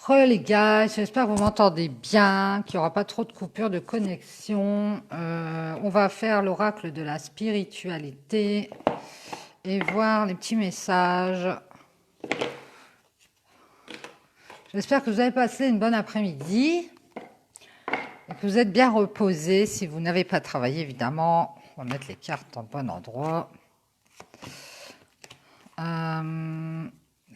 Les gars, j'espère que vous m'entendez bien, qu'il n'y aura pas trop de coupures de connexion. On va faire l'oracle de la spiritualité et voir les petits messages. J'espère que vous avez passé une bonne après-midi et que vous êtes bien reposés. Si vous n'avez pas travaillé, évidemment, on va mettre les cartes dans le bon endroit.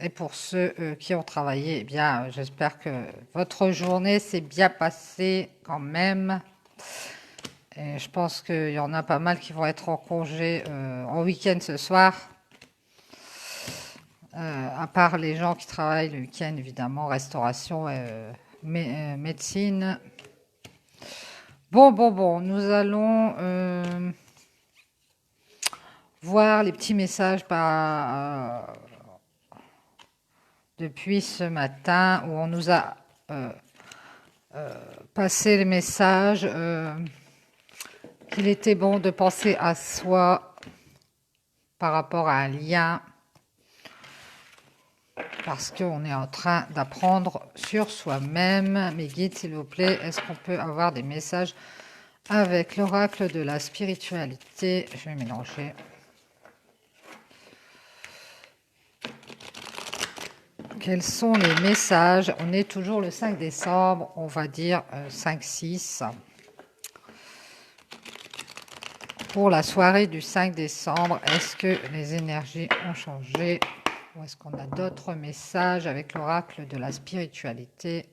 Et pour ceux qui ont travaillé, eh bien, j'espère que votre journée s'est bien passée quand même. Et je pense qu'il y en a pas mal qui vont être en congé en week-end ce soir. À part les gens qui travaillent le week-end, évidemment, restauration, médecine. Bon, nous allons voir les petits messages depuis ce matin où on nous a passé les messages qu'il était bon de penser à soi par rapport à un lien parce qu'on est en train d'apprendre sur soi-même. Mes guides, s'il vous plaît, est-ce qu'on peut avoir des messages avec l'oracle de la spiritualité? Je vais mélanger. Quels sont les messages? On est toujours le 5 décembre, on va dire 5-6. Pour la soirée du 5 décembre, est-ce que les énergies ont changé? Ou est-ce qu'on a d'autres messages avec l'oracle de la spiritualité?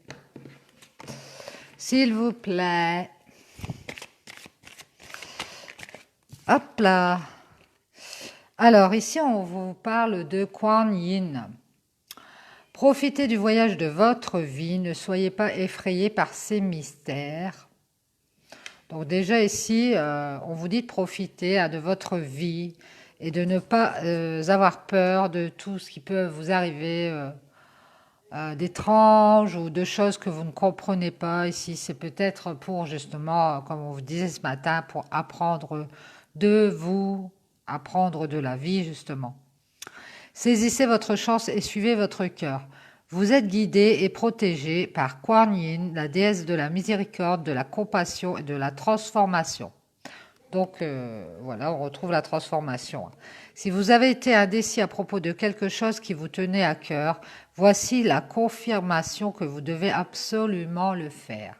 S'il vous plaît. Hop là. Alors ici, on vous parle de Kuan Yin. Profitez du voyage de votre vie, ne soyez pas effrayés par ces mystères. Donc déjà ici, on vous dit de profiter de votre vie et de ne pas avoir peur de tout ce qui peut vous arriver d'étrange ou de choses que vous ne comprenez pas. Ici, c'est peut-être pour justement, comme on vous disait ce matin, pour apprendre de vous, apprendre de la vie justement. Saisissez votre chance et suivez votre cœur. Vous êtes guidé et protégé par Kuan Yin, la déesse de la miséricorde, de la compassion et de la transformation. Donc voilà, on retrouve la transformation. Si vous avez été indécis à propos de quelque chose qui vous tenait à cœur, voici la confirmation que vous devez absolument le faire.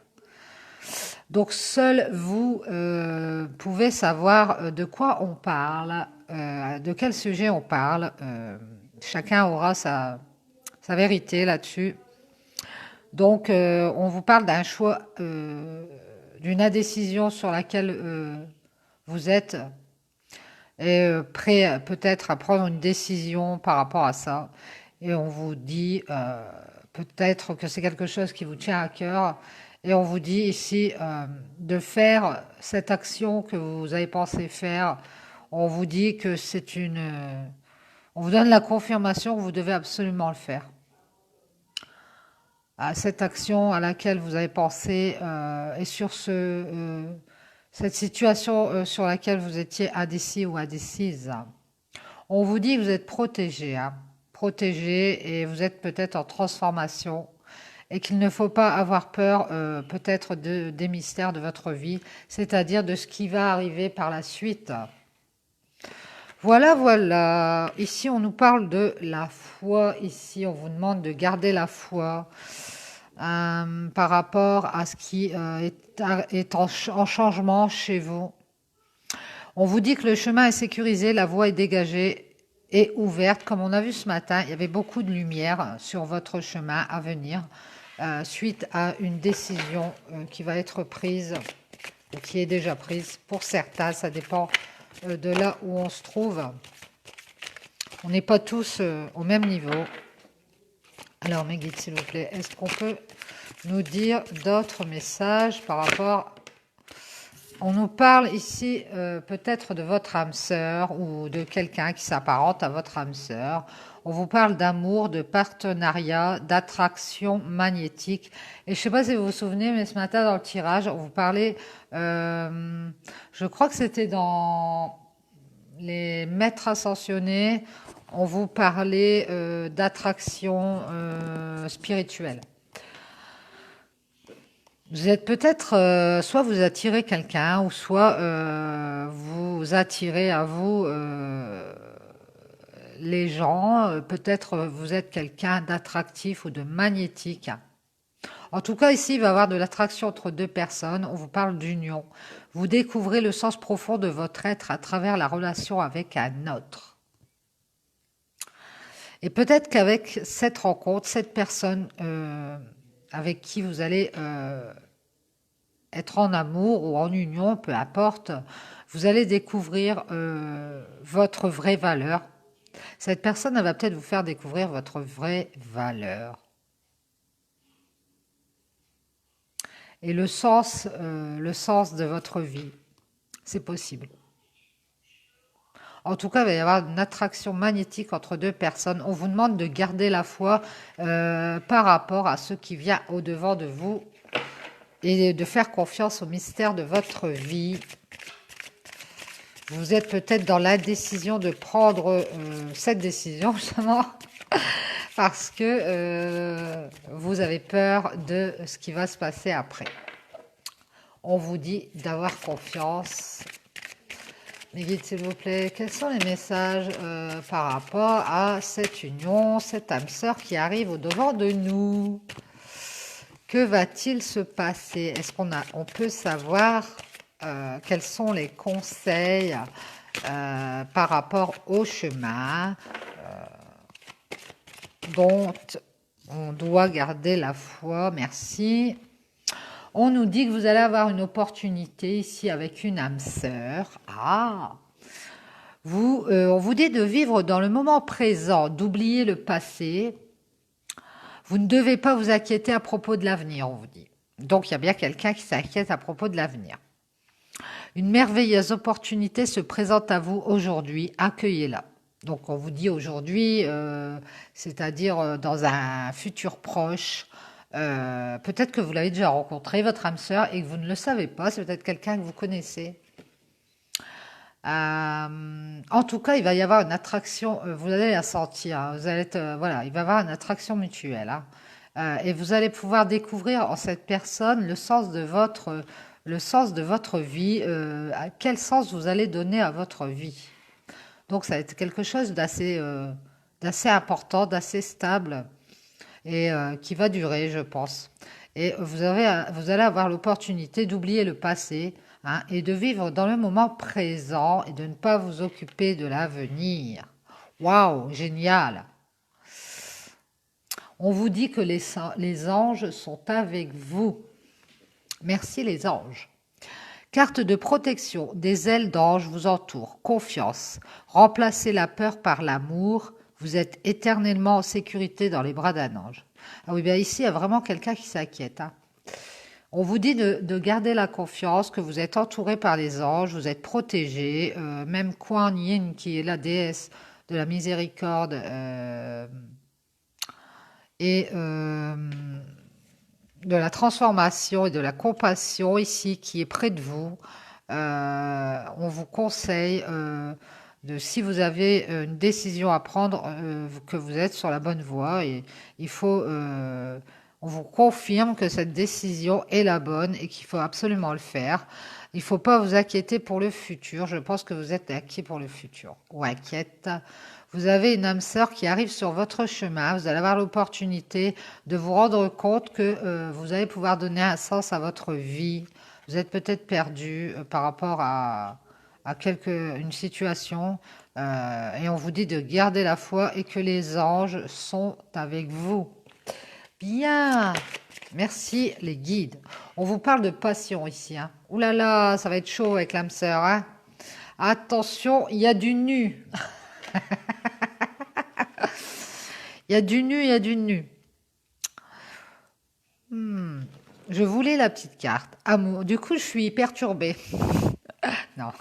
Donc seul vous pouvez savoir de quoi on parle, de quel sujet on parle. Chacun aura sa vérité là-dessus. Donc on vous parle d'un choix, d'une indécision sur laquelle vous êtes prêt peut-être à prendre une décision par rapport à ça. Et on vous dit peut-être que c'est quelque chose qui vous tient à cœur. Et on vous dit ici de faire cette action que vous avez pensé faire. On vous dit que c'est une... on vous donne la confirmation que vous devez absolument le faire. À cette action à laquelle vous avez pensé et sur cette situation sur laquelle vous étiez indécis ou indécise. On vous dit que vous êtes protégé, protégé et vous êtes peut-être en transformation et qu'il ne faut pas avoir peur peut-être des mystères de votre vie, c'est-à-dire de ce qui va arriver par la suite. Voilà. Ici, on nous parle de la foi. Ici, on vous demande de garder la foi par rapport à ce qui est en changement chez vous. On vous dit que le chemin est sécurisé, la voie est dégagée et ouverte. Comme on a vu ce matin, il y avait beaucoup de lumière sur votre chemin à venir suite à une décision qui va être prise ou qui est déjà prise. Pour certains, ça dépend de là où on se trouve. On n'est pas tous au même niveau. Alors, mes guides, s'il vous plaît, est-ce qu'on peut nous dire d'autres messages par rapport... On nous parle ici peut-être de votre âme sœur ou de quelqu'un qui s'apparente à votre âme sœur. On vous parle d'amour, de partenariat, d'attraction magnétique. Et je ne sais pas si vous vous souvenez, mais ce matin dans le tirage, on vous parlait, je crois que c'était dans les maîtres ascensionnés, on vous parlait d'attraction spirituelle. Vous êtes peut-être, soit vous attirez quelqu'un, ou soit vous attirez à vous les gens. Peut-être vous êtes quelqu'un d'attractif ou de magnétique. En tout cas, ici, il va y avoir de l'attraction entre deux personnes. On vous parle d'union. Vous découvrez le sens profond de votre être à travers la relation avec un autre. Et peut-être qu'avec cette rencontre, cette personne avec qui vous allez être en amour ou en union, peu importe, vous allez découvrir votre vraie valeur. Cette personne, elle va peut-être vous faire découvrir votre vraie valeur. Et le sens de votre vie. C'est possible. En tout cas, il va y avoir une attraction magnétique entre deux personnes. On vous demande de garder la foi par rapport à ce qui vient au-devant de vous et de faire confiance au mystère de votre vie. Vous êtes peut-être dans l'indécision de prendre cette décision, justement, parce que vous avez peur de ce qui va se passer après. On vous dit d'avoir confiance. Les guides, s'il vous plaît, quels sont les messages par rapport à cette union, cette âme sœur qui arrive au-devant de nous? Que va-t-il se passer? Est-ce on peut savoir quels sont les conseils par rapport au chemin dont on doit garder la foi? Merci. On nous dit que vous allez avoir une opportunité ici avec une âme sœur. Ah, on vous dit de vivre dans le moment présent, d'oublier le passé. Vous ne devez pas vous inquiéter à propos de l'avenir, on vous dit. Donc, il y a bien quelqu'un qui s'inquiète à propos de l'avenir. Une merveilleuse opportunité se présente à vous aujourd'hui. Accueillez-la. Donc, on vous dit aujourd'hui, c'est-à-dire dans un futur proche. Peut-être que vous l'avez déjà rencontré, votre âme sœur, et que vous ne le savez pas. C'est peut-être quelqu'un que vous connaissez. En tout cas, il va y avoir une attraction, vous allez la sentir, hein, vous allez être, voilà, il va y avoir une attraction mutuelle, hein. Et vous allez pouvoir découvrir en cette personne le sens de votre vie, à quel sens vous allez donner à votre vie. Donc ça va être quelque chose d'assez important, d'assez stable et qui va durer, je pense. Et vous allez avoir l'opportunité d'oublier le passé, hein, et de vivre dans le moment présent et de ne pas vous occuper de l'avenir. Waouh, génial! On vous dit que les anges sont avec vous. Merci les anges. Carte de protection, des ailes d'ange vous entourent. Confiance. Remplacez la peur par l'amour. Vous êtes éternellement en sécurité dans les bras d'un ange. Ah oui, bien ici, il y a vraiment quelqu'un qui s'inquiète, hein. On vous dit de garder la confiance, que vous êtes entouré par les anges, vous êtes protégé. Même Kuan Yin, qui est la déesse de la miséricorde et de la transformation et de la compassion ici, qui est près de vous. On vous conseille si vous avez une décision à prendre, que vous êtes sur la bonne voie, et on vous confirme que cette décision est la bonne et qu'il faut absolument le faire. Il ne faut pas vous inquiéter pour le futur. Je pense que vous êtes inquiet pour le futur ou inquiète. Vous avez une âme sœur qui arrive sur votre chemin. Vous allez avoir l'opportunité de vous rendre compte que vous allez pouvoir donner un sens à votre vie. Vous êtes peut-être perdu par rapport à une situation, et on vous dit de garder la foi et que les anges sont avec vous. Bien, merci les guides. On vous parle de passion ici, hein. Ouh là là, ça va être chaud avec l'âme sœur, hein. Attention, il y a du nu. Il y a du nu, il y a du nu. Je voulais la petite carte. Amour. Du coup, je suis perturbée. Non.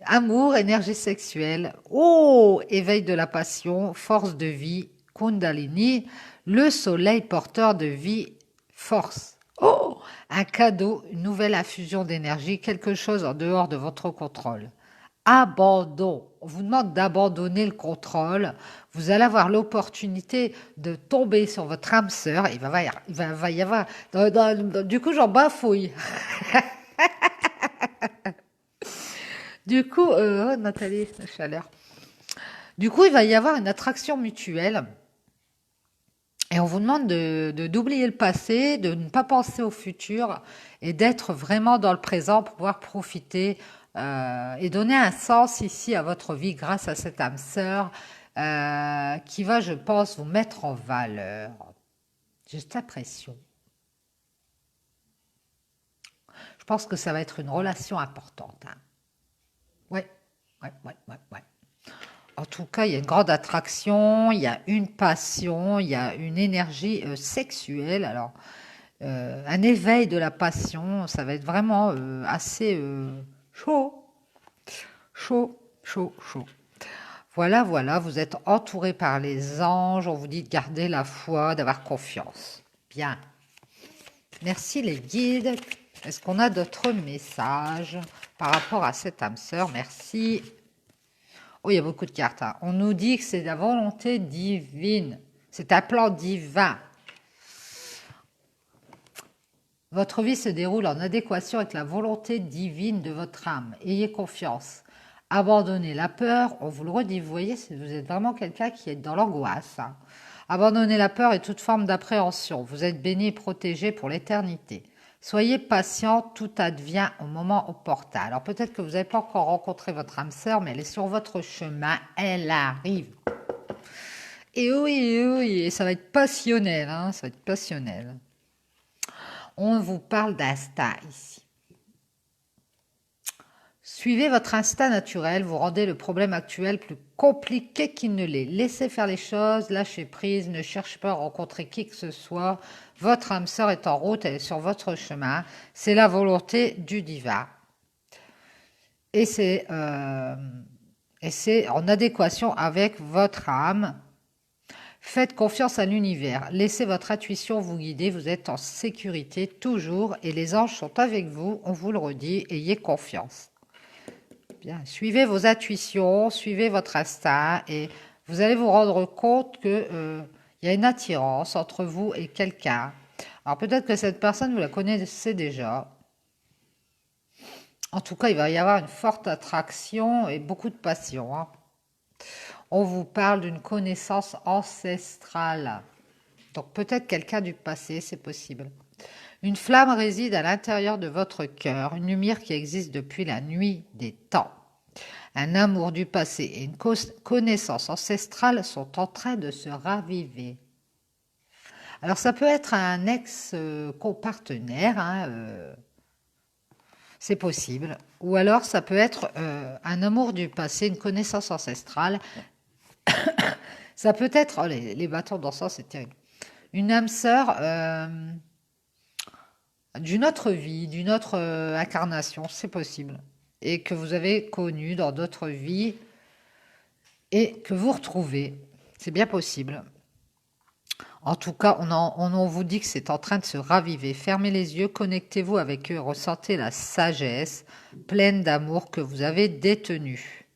Amour, énergie sexuelle. Oh, éveil de la passion, force de vie, Kundalini, le soleil porteur de vie, force. Oh, un cadeau, une nouvelle infusion d'énergie, quelque chose en dehors de votre contrôle. abandon. On vous demande d'abandonner le contrôle. Vous allez avoir l'opportunité de tomber sur votre âme sœur. Va y avoir du coup, j'en bafouille. Du coup, oh, Nathalie, la chaleur. Du coup, il va y avoir une attraction mutuelle. Et on vous demande d'oublier le passé, de ne pas penser au futur et d'être vraiment dans le présent pour pouvoir profiter et donner un sens ici à votre vie grâce à cette âme sœur qui va, je pense, vous mettre en valeur. J'ai cette impression. Je pense que ça va être une relation importante. Hein. Ouais, ouais. En tout cas, il y a une grande attraction, il y a une passion, il y a une énergie sexuelle. Alors, un éveil de la passion, ça va être vraiment assez chaud, chaud. Voilà, vous êtes entouré par les anges, on vous dit de garder la foi, d'avoir confiance. Bien. Merci les guides. Est-ce qu'on a d'autres messages par rapport à cette âme sœur? Merci. Oh, il y a beaucoup de cartes. Hein. On nous dit que c'est la volonté divine. C'est un plan divin. Votre vie se déroule en adéquation avec la volonté divine de votre âme. Ayez confiance. Abandonnez la peur. On vous le redit, vous voyez, vous êtes vraiment quelqu'un qui est dans l'angoisse. Hein. Abandonnez la peur et toute forme d'appréhension. Vous êtes béni et protégé pour l'éternité. Soyez patient, tout advient au moment opportun. Alors peut-être que vous n'avez pas encore rencontré votre âme sœur, mais elle est sur votre chemin, elle arrive. Et oui, et ça va être passionnel, hein, ça va être passionnel. On vous parle d'instinct ici. Suivez votre instinct naturel, vous rendez le problème actuel plus compliqué qu'il ne l'est. Laissez faire les choses, lâchez prise, ne cherchez pas à rencontrer qui que ce soit. Votre âme sœur est en route, elle est sur votre chemin. C'est la volonté du divin. Et c'est en adéquation avec votre âme. Faites confiance à l'univers. Laissez votre intuition vous guider. Vous êtes en sécurité toujours et les anges sont avec vous. On vous le redit, ayez confiance. Bien, suivez vos intuitions, suivez votre instinct et vous allez vous rendre compte que y a une attirance entre vous et quelqu'un. Alors peut-être que cette personne, vous la connaissez déjà. En tout cas, il va y avoir une forte attraction et beaucoup de passion. Hein. On vous parle d'une connaissance ancestrale. Donc peut-être quelqu'un du passé, c'est possible. Une flamme réside à l'intérieur de votre cœur, une lumière qui existe depuis la nuit des temps. Un amour du passé et une connaissance ancestrale sont en train de se raviver. Alors ça peut être un ex-partenaire, hein, c'est possible. Ou alors ça peut être un amour du passé, une connaissance ancestrale. Ça peut être, oh, les bâtons d'encens, c'est terrible. Une âme sœur d'une autre vie, d'une autre incarnation, c'est possible. Et que vous avez connu dans d'autres vies et que vous retrouvez. C'est bien possible. En tout cas, on vous dit que c'est en train de se raviver. Fermez les yeux, connectez-vous avec eux, ressentez la sagesse pleine d'amour que vous avez détenue.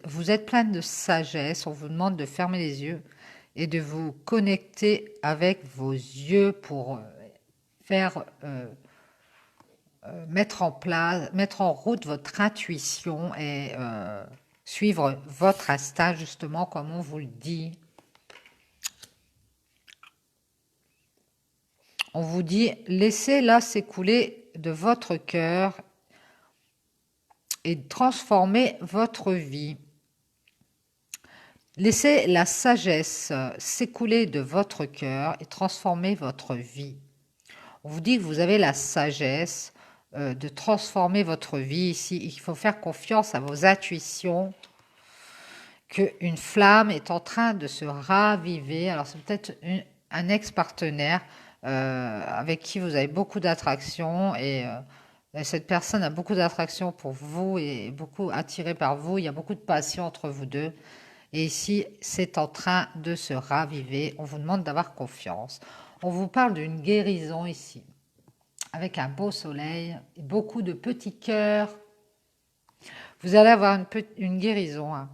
Vous êtes plein de sagesse, on vous demande de fermer les yeux et de vous connecter avec vos yeux pour faire mettre en route votre intuition et suivre votre instinct, justement, comme on vous le dit. On vous dit, laissez-la s'écouler de votre cœur et transformer votre vie. Laissez la sagesse s'écouler de votre cœur et transformer votre vie. On vous dit que vous avez la sagesse de transformer votre vie ici. Il faut faire confiance à vos intuitions, qu'une flamme est en train de se raviver. Alors c'est peut-être un ex-partenaire avec qui vous avez beaucoup d'attraction et cette personne a beaucoup d'attraction pour vous et beaucoup attirée par vous. Il y a beaucoup de passion entre vous deux. Et ici, c'est en train de se raviver. On vous demande d'avoir confiance. On vous parle d'une guérison ici, avec un beau soleil, et beaucoup de petits cœurs. Vous allez avoir une guérison, hein.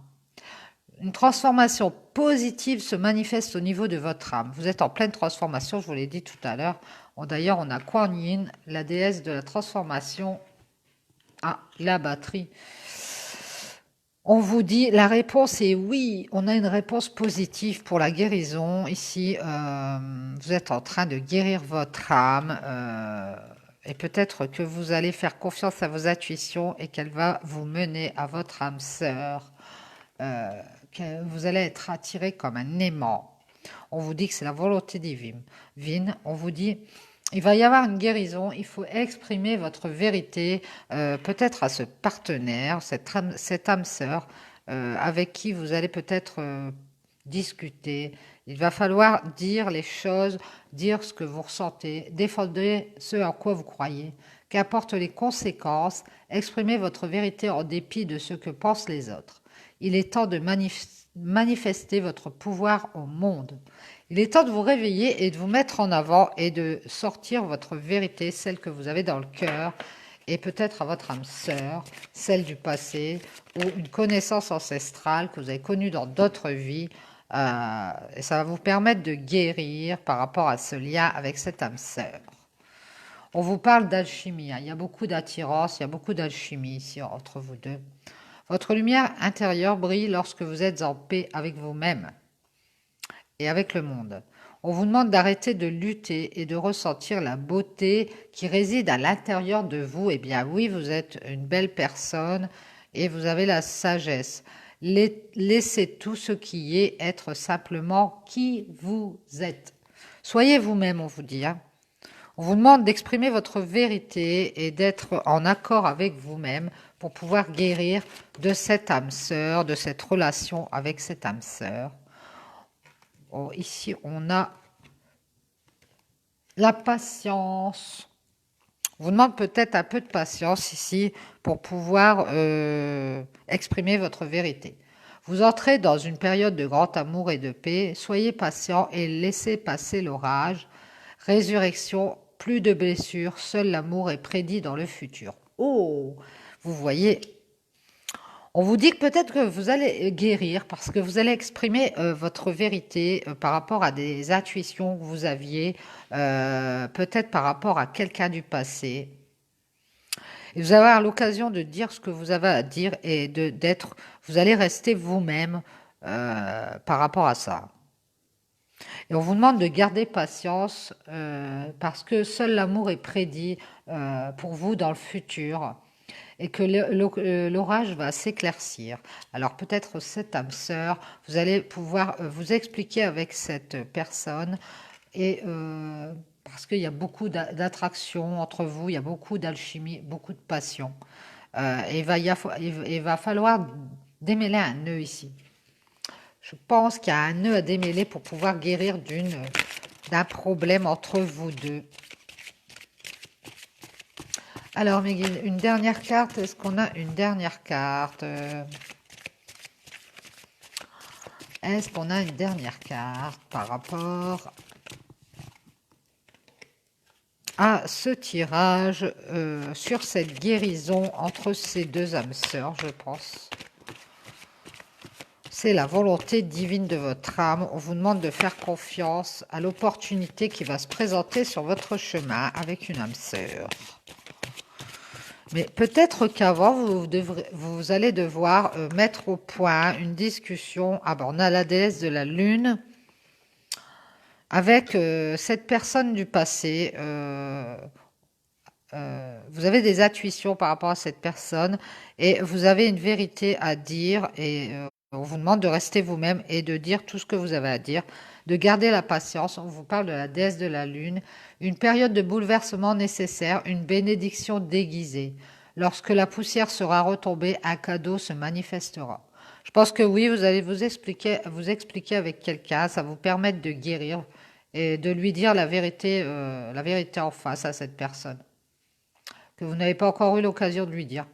Une transformation positive se manifeste au niveau de votre âme. Vous êtes en pleine transformation, je vous l'ai dit tout à l'heure. D'ailleurs, on a Kuan Yin, la déesse de la transformation. Ah, la batterie. On vous dit, la réponse est oui, on a une réponse positive pour la guérison. Ici, vous êtes en train de guérir votre âme et peut-être que vous allez faire confiance à vos intuitions et qu'elle va vous mener à votre âme sœur. Que vous allez être attiré comme un aimant. On vous dit que c'est la volonté divine. On vous dit, il va y avoir une guérison, il faut exprimer votre vérité, peut-être à ce partenaire, cette âme sœur, avec qui vous allez peut-être discuter. Il va falloir dire les choses, dire ce que vous ressentez, défendre ce en quoi vous croyez, qu'importent les conséquences, exprimez votre vérité en dépit de ce que pensent les autres. Il est temps de manifester votre pouvoir au monde. Il est temps de vous réveiller et de vous mettre en avant et de sortir votre vérité, celle que vous avez dans le cœur, et peut-être à votre âme sœur, celle du passé, ou une connaissance ancestrale que vous avez connue dans d'autres vies. Et ça va vous permettre de guérir par rapport à ce lien avec cette âme sœur. On vous parle d'alchimie, hein. Il y a beaucoup d'attirance, il y a beaucoup d'alchimie ici entre vous deux. Votre lumière intérieure brille lorsque vous êtes en paix avec vous-même et avec le monde. On vous demande d'arrêter de lutter et de ressentir la beauté qui réside à l'intérieur de vous. Eh bien oui, vous êtes une belle personne et vous avez la sagesse. Laissez tout ce qui est être simplement qui vous êtes. Soyez vous-même, on vous dit, hein. On vous demande d'exprimer votre vérité et d'être en accord avec vous-même pour pouvoir guérir de cette âme sœur, de cette relation avec cette âme sœur. Oh, ici, on a la patience. On vous demande peut-être un peu de patience ici pour pouvoir exprimer votre vérité. Vous entrez dans une période de grand amour et de paix. Soyez patient et laissez passer l'orage. Résurrection, plus de blessures, seul l'amour est prédit dans le futur. Oh, vous voyez, on vous dit que peut-être que vous allez guérir parce que vous allez exprimer votre vérité par rapport à des intuitions que vous aviez, peut-être par rapport à quelqu'un du passé. Et vous allez avoir l'occasion de dire ce que vous avez à dire et vous allez rester vous-même par rapport à ça. Et on vous demande de garder patience parce que seul l'amour est prédit pour vous dans le futur et que l'orage va s'éclaircir. Alors peut-être cette âme sœur, vous allez pouvoir vous expliquer avec cette personne et parce qu'il y a beaucoup d'attraction entre vous, il y a beaucoup d'alchimie, beaucoup de passion. Il va falloir démêler un nœud ici. Je pense qu'il y a un nœud à démêler pour pouvoir guérir d'un problème entre vous deux. Alors, Miguel, une dernière carte. Est-ce qu'on a une dernière carte? Est-ce qu'on a une dernière carte par rapport à ce tirage sur cette guérison entre ces deux âmes sœurs, je pense? C'est la volonté divine de votre âme. On vous demande de faire confiance à l'opportunité qui va se présenter sur votre chemin avec une âme sœur. Mais peut-être qu'avant, vous allez devoir mettre au point une discussion. Ah ben, on a la déesse de la lune avec cette personne du passé. Vous avez des intuitions par rapport à cette personne et vous avez une vérité à dire et on vous demande de rester vous-même et de dire tout ce que vous avez à dire, de garder la patience. On vous parle de la déesse de la lune, une période de bouleversement nécessaire, une bénédiction déguisée. Lorsque la poussière sera retombée, un cadeau se manifestera. Je pense que oui, vous allez vous expliquer avec quelqu'un, ça vous permettre de guérir et de lui dire la vérité en face à cette personne que vous n'avez pas encore eu l'occasion de lui dire.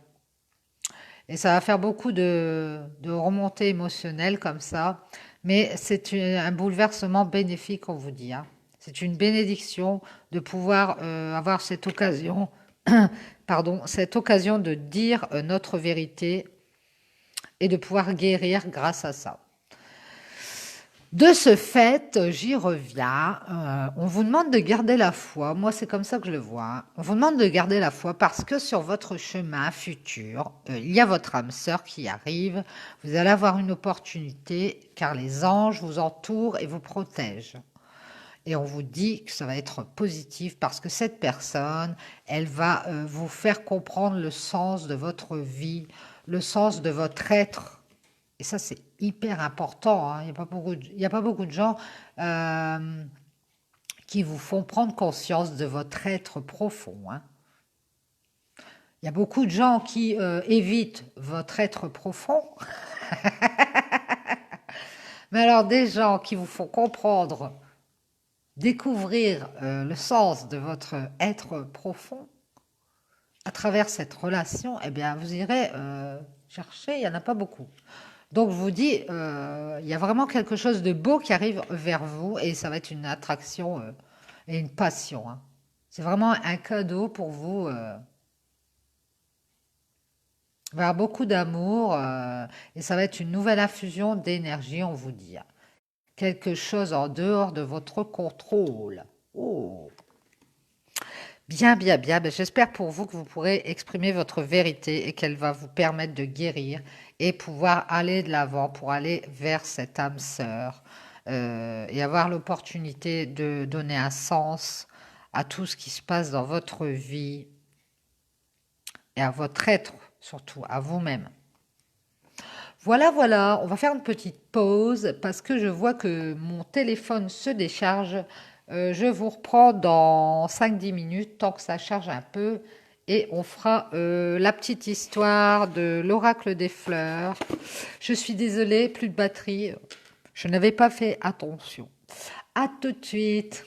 Et ça va faire beaucoup de remontées émotionnelles comme ça. Mais c'est un bouleversement bénéfique, on vous dit, hein. C'est une bénédiction de pouvoir avoir cette occasion, pardon, cette occasion de dire notre vérité et de pouvoir guérir grâce à ça. De ce fait, j'y reviens, on vous demande de garder la foi. Moi, c'est comme ça que je le vois, hein. On vous demande de garder la foi parce que sur votre chemin futur, il y a votre âme sœur qui arrive. Vous allez avoir une opportunité car les anges vous entourent et vous protègent. Et on vous dit que ça va être positif parce que cette personne, elle va vous faire comprendre le sens de votre vie, le sens de votre être. Et ça, c'est hyper important, hein. Il n'y a pas beaucoup de gens qui vous font prendre conscience de votre être profond, hein. Il y a beaucoup de gens qui évitent votre être profond. Mais alors, des gens qui vous font comprendre, découvrir le sens de votre être profond à travers cette relation, eh bien, vous irez chercher, il n'y en a pas beaucoup. Donc, je vous dis, il y a vraiment quelque chose de beau qui arrive vers vous et ça va être une attraction et une passion, hein. C'est vraiment un cadeau pour vous. Il va y avoir beaucoup d'amour et ça va être une nouvelle infusion d'énergie, on vous dit, hein. Quelque chose en dehors de votre contrôle. Oh, bien, bien, bien. Ben, j'espère pour vous que vous pourrez exprimer votre vérité et qu'elle va vous permettre de guérir et pouvoir aller de l'avant pour aller vers cette âme sœur et avoir l'opportunité de donner un sens à tout ce qui se passe dans votre vie et à votre être, surtout à vous-même. Voilà, voilà, on va faire une petite pause parce que je vois que mon téléphone se décharge. Je vous reprends dans 5-10 minutes, tant que ça charge un peu, et on fera la petite histoire de l'oracle des fleurs. Je suis désolée, plus de batterie. Je n'avais pas fait attention. À tout de suite.